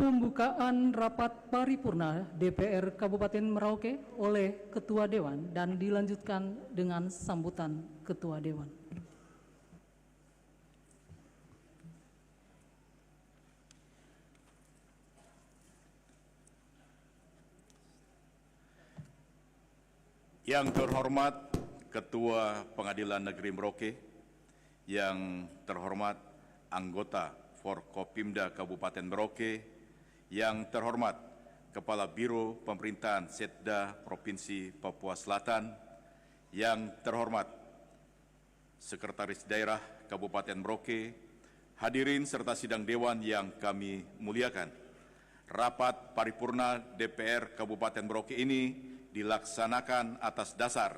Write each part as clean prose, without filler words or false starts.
Pembukaan rapat paripurna DPR Kabupaten Merauke oleh Ketua Dewan dan dilanjutkan dengan sambutan Ketua Dewan. Yang terhormat Ketua Pengadilan Negeri Merauke, yang terhormat anggota Forkopimda Kabupaten Merauke, yang terhormat Kepala Biro Pemerintahan Setda Provinsi Papua Selatan, yang terhormat Sekretaris Daerah Kabupaten Merauke, hadirin serta sidang Dewan yang kami muliakan. Rapat paripurna DPR Kabupaten Merauke ini dilaksanakan atas dasar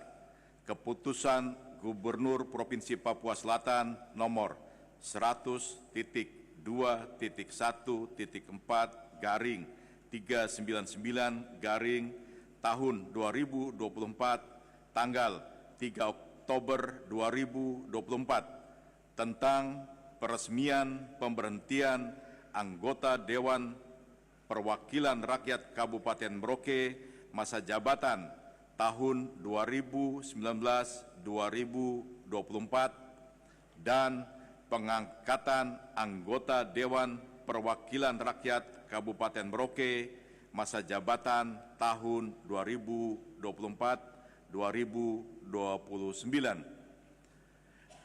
Keputusan Gubernur Provinsi Papua Selatan nomor 100.2.1.4/399/ tahun 2024 tanggal 3 Oktober 2024 tentang peresmian pemberhentian anggota Dewan Perwakilan Rakyat Kabupaten Merauke masa jabatan tahun 2019-2024 dan pengangkatan anggota Dewan Perwakilan Rakyat Kabupaten Merauke masa jabatan tahun 2024-2029.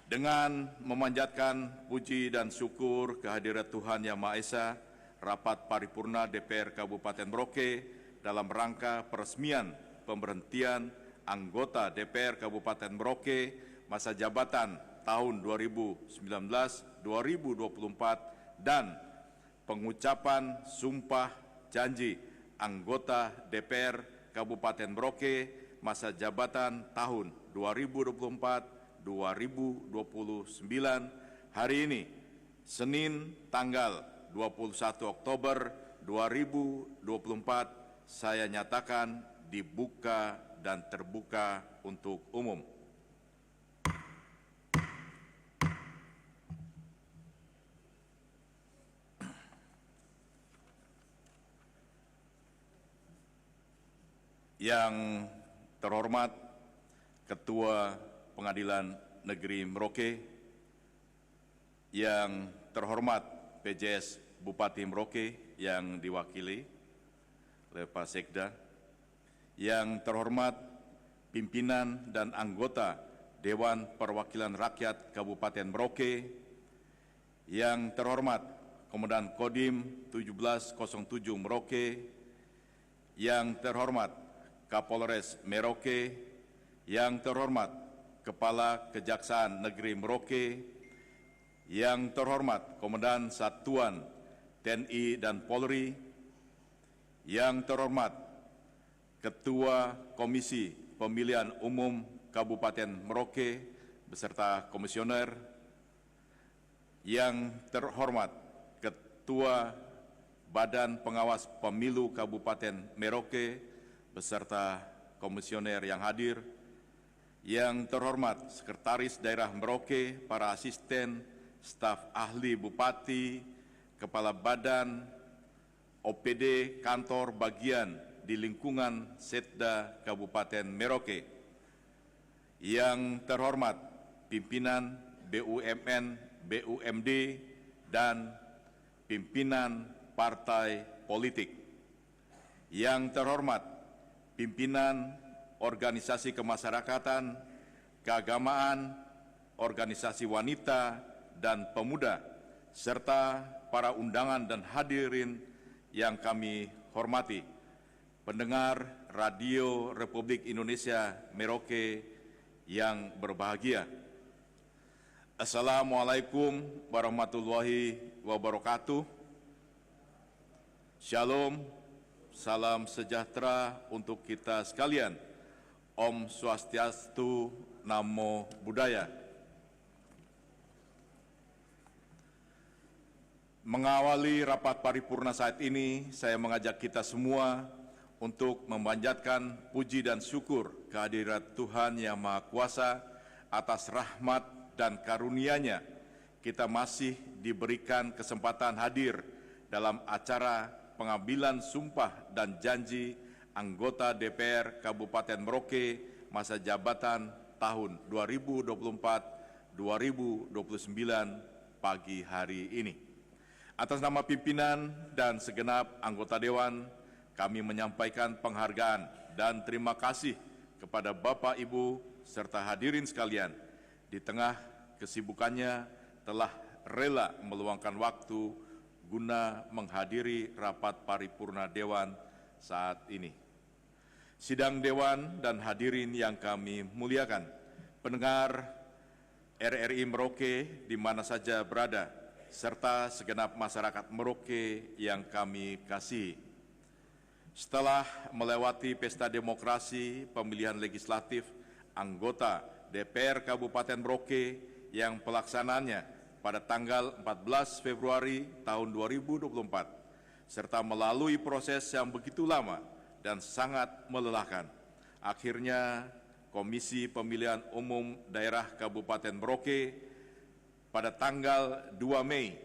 Dengan memanjatkan puji dan syukur kehadirat Tuhan Yang Maha Esa, rapat paripurna DPR Kabupaten Merauke dalam rangka peresmian pemberhentian anggota DPR Kabupaten Merauke masa jabatan tahun 2019-2024 dan pengucapan sumpah janji anggota DPR Kabupaten Merauke masa jabatan tahun 2024-2029 hari ini, Senin tanggal 21 Oktober 2024, saya nyatakan dibuka dan terbuka untuk umum. Yang terhormat Ketua Pengadilan Negeri Merauke, yang terhormat PJS Bupati Merauke yang diwakili oleh Pak Sekda, yang terhormat pimpinan dan anggota Dewan Perwakilan Rakyat Kabupaten Merauke, yang terhormat Komandan Kodim 1707 Merauke, yang terhormat Kapolres Merauke, yang terhormat Kepala Kejaksaan Negeri Merauke, yang terhormat Komandan Satuan TNI dan Polri, yang terhormat Ketua Komisi Pemilihan Umum Kabupaten Merauke beserta komisioner, yang terhormat Ketua Badan Pengawas Pemilu Kabupaten Merauke beserta komisioner yang hadir, yang terhormat Sekretaris Daerah Merauke, para asisten, staf ahli Bupati, Kepala Badan, OPD, kantor bagian di lingkungan Setda Kabupaten Merauke, yang terhormat pimpinan BUMN, BUMD, dan pimpinan partai politik, yang terhormat pimpinan organisasi kemasyarakatan, keagamaan, organisasi wanita dan pemuda, serta para undangan dan hadirin yang kami hormati, pendengar Radio Republik Indonesia Merauke yang berbahagia. Assalamualaikum warahmatullahi wabarakatuh. Shalom, salam sejahtera untuk kita sekalian. Om Swastiastu, Namo Buddhaya. Mengawali rapat paripurna saat ini, saya mengajak kita semua untuk memanjatkan puji dan syukur kehadirat Tuhan Yang Maha Kuasa atas rahmat dan karunia-Nya. Kita masih diberikan kesempatan hadir dalam acara pengambilan sumpah dan janji anggota DPR Kabupaten Merauke masa jabatan tahun 2024-2029 pagi hari ini. Atas nama pimpinan dan segenap anggota Dewan, kami menyampaikan penghargaan dan terima kasih kepada Bapak, Ibu, serta hadirin sekalian di tengah kesibukannya telah rela meluangkan waktu guna menghadiri rapat paripurna Dewan saat ini. Sidang Dewan dan hadirin yang kami muliakan, pendengar RRI Merauke di mana saja berada, serta segenap masyarakat Merauke yang kami kasihi. Setelah melewati pesta demokrasi pemilihan legislatif anggota DPR Kabupaten Merauke yang pelaksanaannya pada tanggal 14 Februari tahun 2024, serta melalui proses yang begitu lama dan sangat melelahkan. Akhirnya, Komisi Pemilihan Umum Daerah Kabupaten Merauke pada tanggal 2 Mei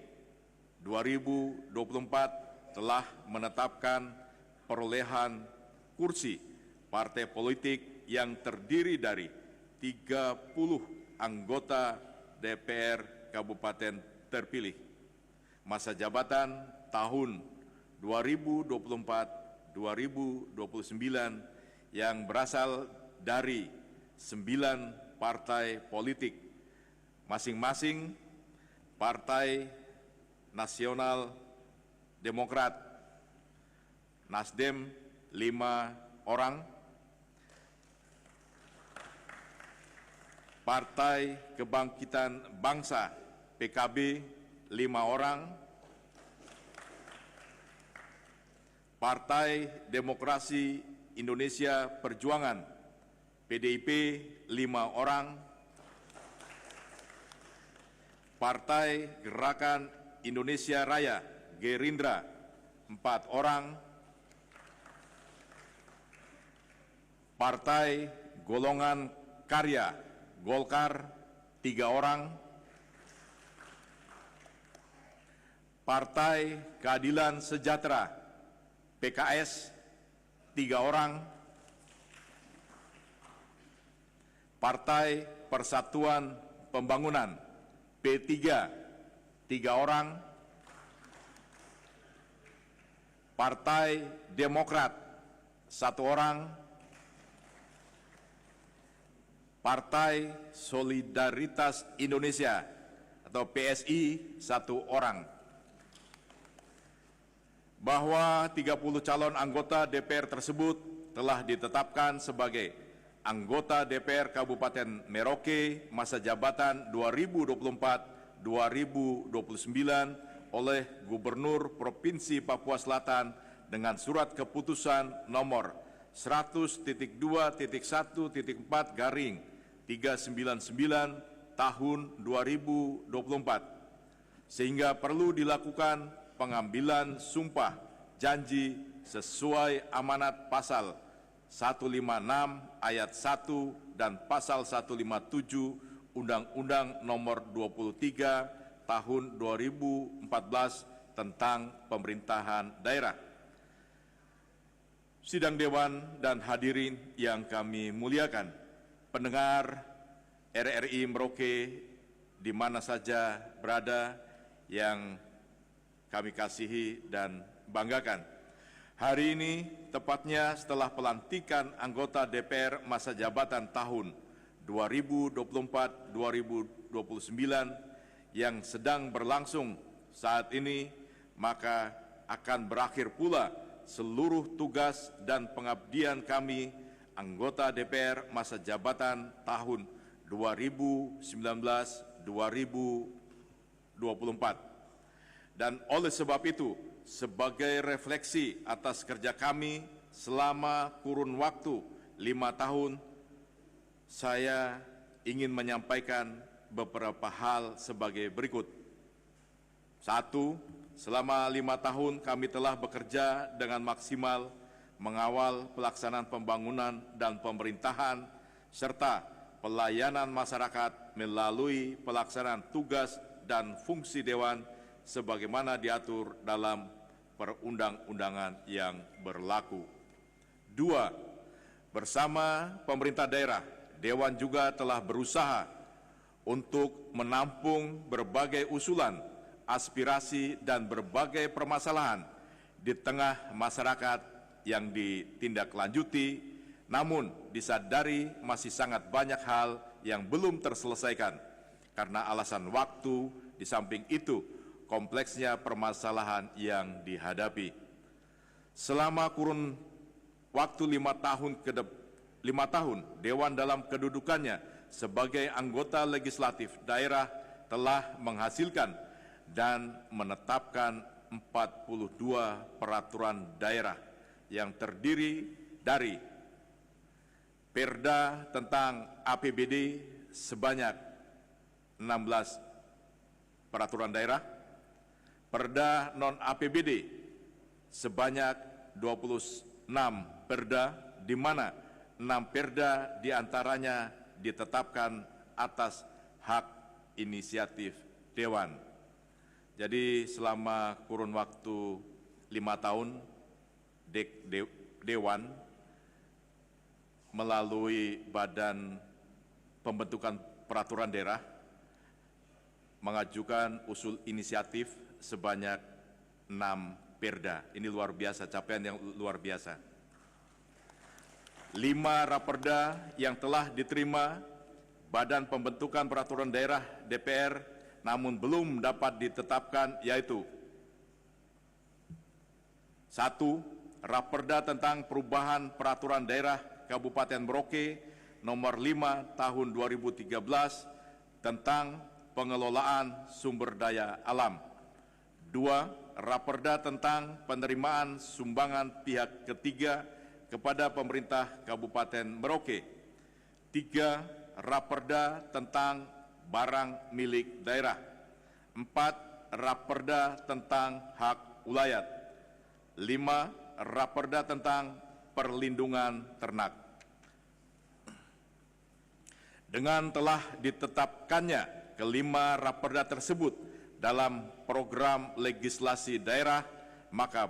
2024 telah menetapkan perolehan kursi partai politik yang terdiri dari 30 anggota DPR Kabupaten terpilih. Masa jabatan tahun 2024-2029 yang berasal dari 9 partai politik, masing-masing Partai Nasional Demokrat, Nasdem 5 orang, Partai Kebangkitan Bangsa PKB 5 orang, Partai Demokrasi Indonesia Perjuangan PDIP 5 orang, Partai Gerakan Indonesia Raya Gerindra 4 orang, Partai Golongan Karya Golkar 3 orang, Partai Keadilan Sejahtera PKS 3 orang, Partai Persatuan Pembangunan P3 3 orang, Partai Demokrat 1 orang, Partai Solidaritas Indonesia atau PSI 1 orang. Bahwa 30 calon anggota DPR tersebut telah ditetapkan sebagai anggota DPR Kabupaten Merauke masa jabatan 2024-2029 oleh Gubernur Provinsi Papua Selatan dengan surat keputusan nomor 100.2.1.4/399 tahun 2024, sehingga perlu dilakukan pengambilan sumpah janji sesuai amanat pasal 156 ayat 1 dan pasal 157 Undang-Undang Nomor 23 Tahun 2014 tentang Pemerintahan Daerah. Sidang Dewan dan hadirin yang kami muliakan, pendengar RRI Merauke di mana saja berada yang kami kasihi dan banggakan. Hari ini, tepatnya setelah pelantikan anggota DPR masa jabatan tahun 2024-2029 yang sedang berlangsung saat ini, maka akan berakhir pula seluruh tugas dan pengabdian kami anggota DPR masa jabatan tahun 2019-2024. Dan oleh sebab itu, sebagai refleksi atas kerja kami selama kurun waktu 5 tahun, saya ingin menyampaikan beberapa hal sebagai berikut. 1. Selama 5 tahun kami telah bekerja dengan maksimal mengawal pelaksanaan pembangunan dan pemerintahan serta pelayanan masyarakat melalui pelaksanaan tugas dan fungsi Dewan sebagaimana diatur dalam perundang-undangan yang berlaku. 2. Bersama pemerintah daerah, Dewan juga telah berusaha untuk menampung berbagai usulan, aspirasi, dan berbagai permasalahan di tengah masyarakat yang ditindaklanjuti, namun disadari masih sangat banyak hal yang belum terselesaikan karena alasan waktu, di samping itu kompleksnya permasalahan yang dihadapi. Selama kurun waktu 5 tahun, Dewan dalam kedudukannya sebagai anggota legislatif daerah telah menghasilkan dan menetapkan 42 peraturan daerah yang terdiri dari Perda tentang APBD sebanyak 16 peraturan daerah, Perda non-APBD sebanyak 26 perda, di mana 6 perda diantaranya ditetapkan atas hak inisiatif Dewan. Jadi selama kurun waktu 5 tahun, Dewan melalui Badan Pembentukan Peraturan Daerah mengajukan usul inisiatif sebanyak 6 perda. Ini luar biasa, capaian yang luar biasa. 5 raperda yang telah diterima Badan Pembentukan Peraturan Daerah DPR namun belum dapat ditetapkan, yaitu 1. Raperda tentang perubahan Peraturan Daerah Kabupaten Merauke nomor 5 tahun 2013 tentang pengelolaan sumber daya alam. 2. Raperda tentang penerimaan sumbangan pihak ketiga kepada pemerintah Kabupaten Merauke. 3. Raperda tentang barang milik daerah. 4. Raperda tentang hak ulayat. 5. Raperda tentang perlindungan ternak. Dengan telah ditetapkannya kelima raperda tersebut dalam program legislasi daerah, maka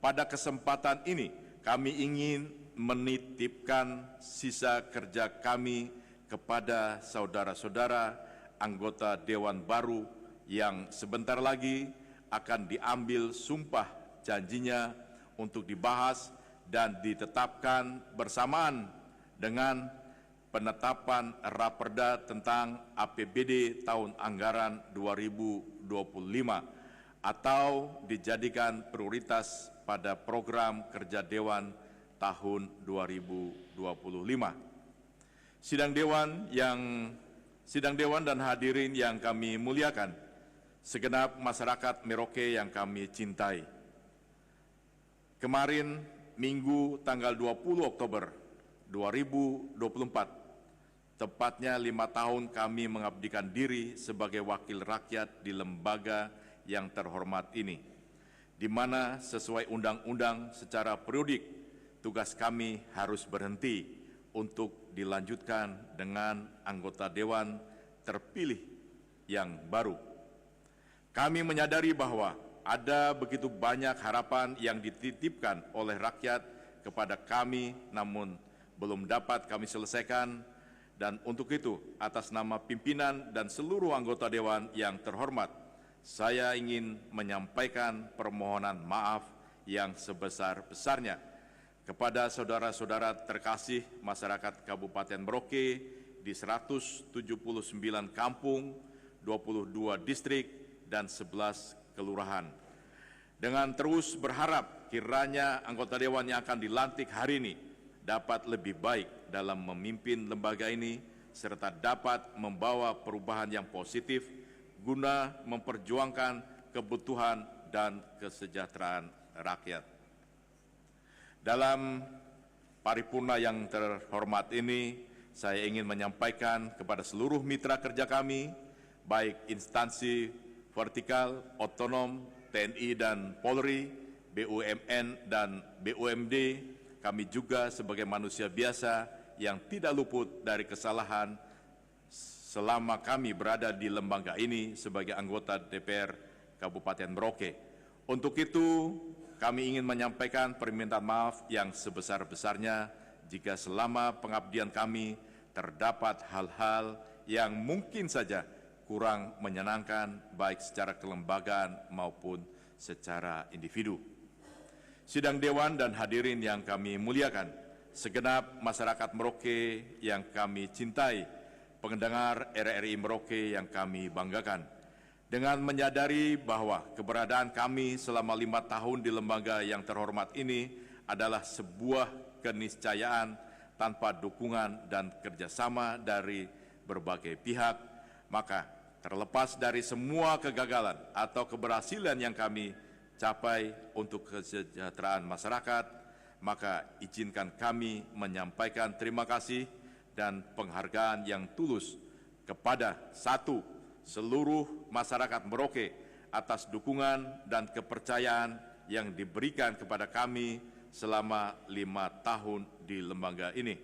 pada kesempatan ini kami ingin menitipkan sisa kerja kami kepada saudara-saudara anggota Dewan baru yang sebentar lagi akan diambil sumpah janjinya untuk dibahas dan ditetapkan bersamaan dengan penetapan raperda tentang APBD tahun anggaran 2025 atau dijadikan prioritas pada program kerja Dewan tahun 2025. Sidang Dewan dan hadirin yang kami muliakan, segenap masyarakat Merauke yang kami cintai. Kemarin Minggu tanggal 20 Oktober 2024, tepatnya 5 tahun kami mengabdikan diri sebagai wakil rakyat di lembaga yang terhormat ini, di mana sesuai undang-undang secara periodik tugas kami harus berhenti untuk dilanjutkan dengan anggota Dewan terpilih yang baru. Kami menyadari bahwa ada begitu banyak harapan yang dititipkan oleh rakyat kepada kami, namun belum dapat kami selesaikan, dan untuk itu atas nama pimpinan dan seluruh anggota Dewan yang terhormat, saya ingin menyampaikan permohonan maaf yang sebesar-besarnya kepada saudara-saudara terkasih masyarakat Kabupaten Merauke di 179 kampung, 22 distrik, dan 11 kelurahan. Dengan terus berharap kiranya anggota Dewan yang akan dilantik hari ini dapat lebih baik dalam memimpin lembaga ini, serta dapat membawa perubahan yang positif guna memperjuangkan kebutuhan dan kesejahteraan rakyat. Dalam paripurna yang terhormat ini, saya ingin menyampaikan kepada seluruh mitra kerja kami, baik instansi vertikal, otonom, TNI dan Polri, BUMN dan BUMD, kami juga sebagai manusia biasa yang tidak luput dari kesalahan selama kami berada di lembaga ini sebagai anggota DPR Kabupaten Merauke, Untuk itu, kami ingin menyampaikan permintaan maaf yang sebesar-besarnya jika selama pengabdian kami terdapat hal-hal yang mungkin saja kurang menyenangkan baik secara kelembagaan maupun secara individu. Sidang Dewan dan hadirin yang kami muliakan, segenap masyarakat Merauke yang kami cintai, pendengar RRI Merauke yang kami banggakan, dengan menyadari bahwa keberadaan kami selama 5 tahun di lembaga yang terhormat ini adalah sebuah keniscayaan tanpa dukungan dan kerjasama dari berbagai pihak, maka terlepas dari semua kegagalan atau keberhasilan yang kami capai untuk kesejahteraan masyarakat, maka izinkan kami menyampaikan terima kasih dan penghargaan yang tulus kepada seluruh masyarakat Merauke atas dukungan dan kepercayaan yang diberikan kepada kami selama 5 tahun di lembaga ini.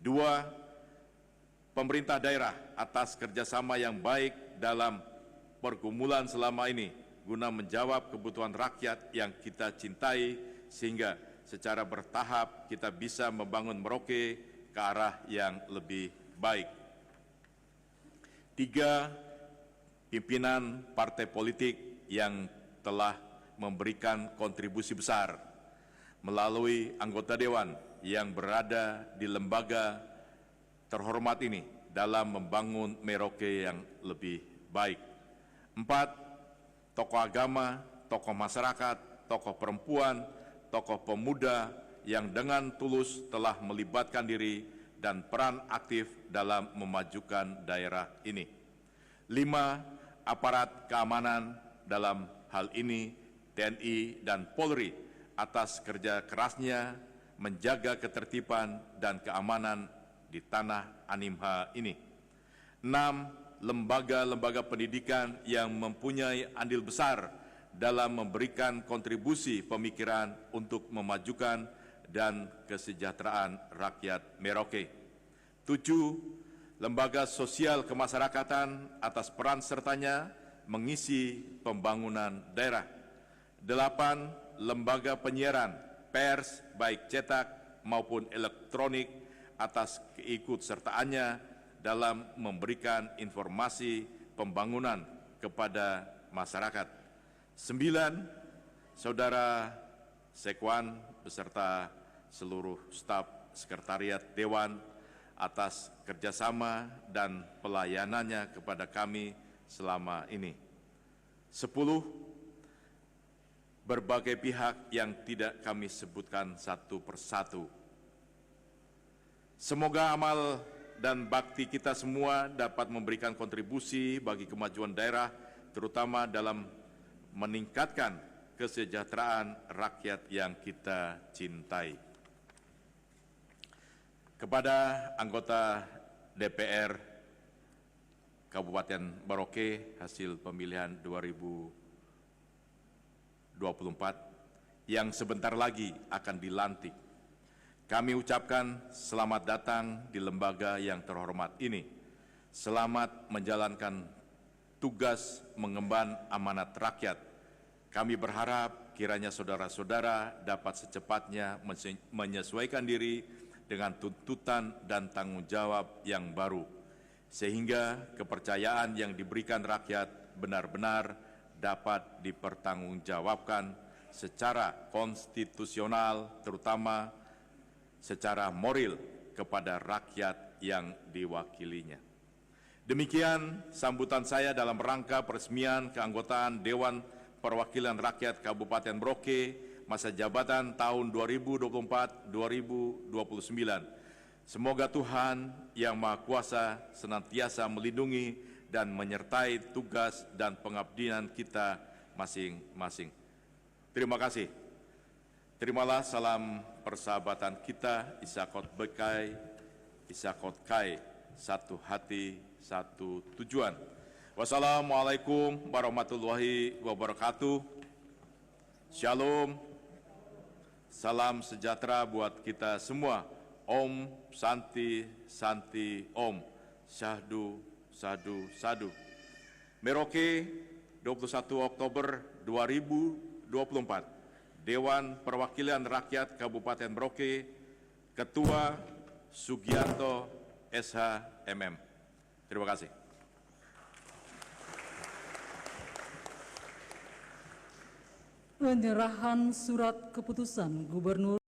2, pemerintah daerah atas kerjasama yang baik dalam pergumulan selama ini guna menjawab kebutuhan rakyat yang kita cintai, sehingga secara bertahap kita bisa membangun Merauke ke arah yang lebih baik. 3, pimpinan partai politik yang telah memberikan kontribusi besar melalui anggota Dewan yang berada di lembaga terhormat ini dalam membangun Merauke yang lebih baik. 4, tokoh agama, tokoh masyarakat, tokoh perempuan, tokoh pemuda yang dengan tulus telah melibatkan diri dan peran aktif dalam memajukan daerah ini. 5, aparat keamanan, dalam hal ini TNI dan Polri, atas kerja kerasnya menjaga ketertiban dan keamanan di tanah Animha ini. 6, lembaga-lembaga pendidikan yang mempunyai andil besar dalam memberikan kontribusi pemikiran untuk memajukan dan kesejahteraan rakyat Merauke. 7, lembaga sosial kemasyarakatan atas peran sertanya mengisi pembangunan daerah. 8, lembaga penyiaran, pers baik cetak maupun elektronik atas keikutsertaannya dalam memberikan informasi pembangunan kepada masyarakat. 9, Saudara Sekwan beserta seluruh staf sekretariat Dewan atas kerjasama dan pelayanannya kepada kami selama ini. 10, berbagai pihak yang tidak kami sebutkan satu persatu. Semoga amal dan bakti kita semua dapat memberikan kontribusi bagi kemajuan daerah, terutama dalam meningkatkan kesejahteraan rakyat yang kita cintai. Kepada anggota DPR Kabupaten Merauke hasil pemilihan 2024 yang sebentar lagi akan dilantik, kami ucapkan selamat datang di lembaga yang terhormat ini. Selamat menjalankan tugas mengemban amanat rakyat. Kami berharap kiranya saudara-saudara dapat secepatnya menyesuaikan diri dengan tuntutan dan tanggung jawab yang baru, sehingga kepercayaan yang diberikan rakyat benar-benar dapat dipertanggungjawabkan secara konstitusional, terutama secara moral kepada rakyat yang diwakilinya. Demikian sambutan saya dalam rangka peresmian keanggotaan Dewan Perwakilan Rakyat Kabupaten Merauke masa jabatan tahun 2024-2029. Semoga Tuhan Yang Maha Kuasa senantiasa melindungi dan menyertai tugas dan pengabdian kita masing-masing. Terima kasih. Terimalah salam persahabatan kita, Isakot Bekai, Isakot Kai, satu hati, satu tujuan. Wassalamualaikum warahmatullahi wabarakatuh. Shalom, salam sejahtera buat kita semua. Om Santi Santi Om. Syahdu Sadu Sadu. Merauke, 21 Oktober 2024. Dewan Perwakilan Rakyat Kabupaten Merauke, Ketua Sugiarto SH MM. Terima kasih. Penyerahan surat keputusan Gubernur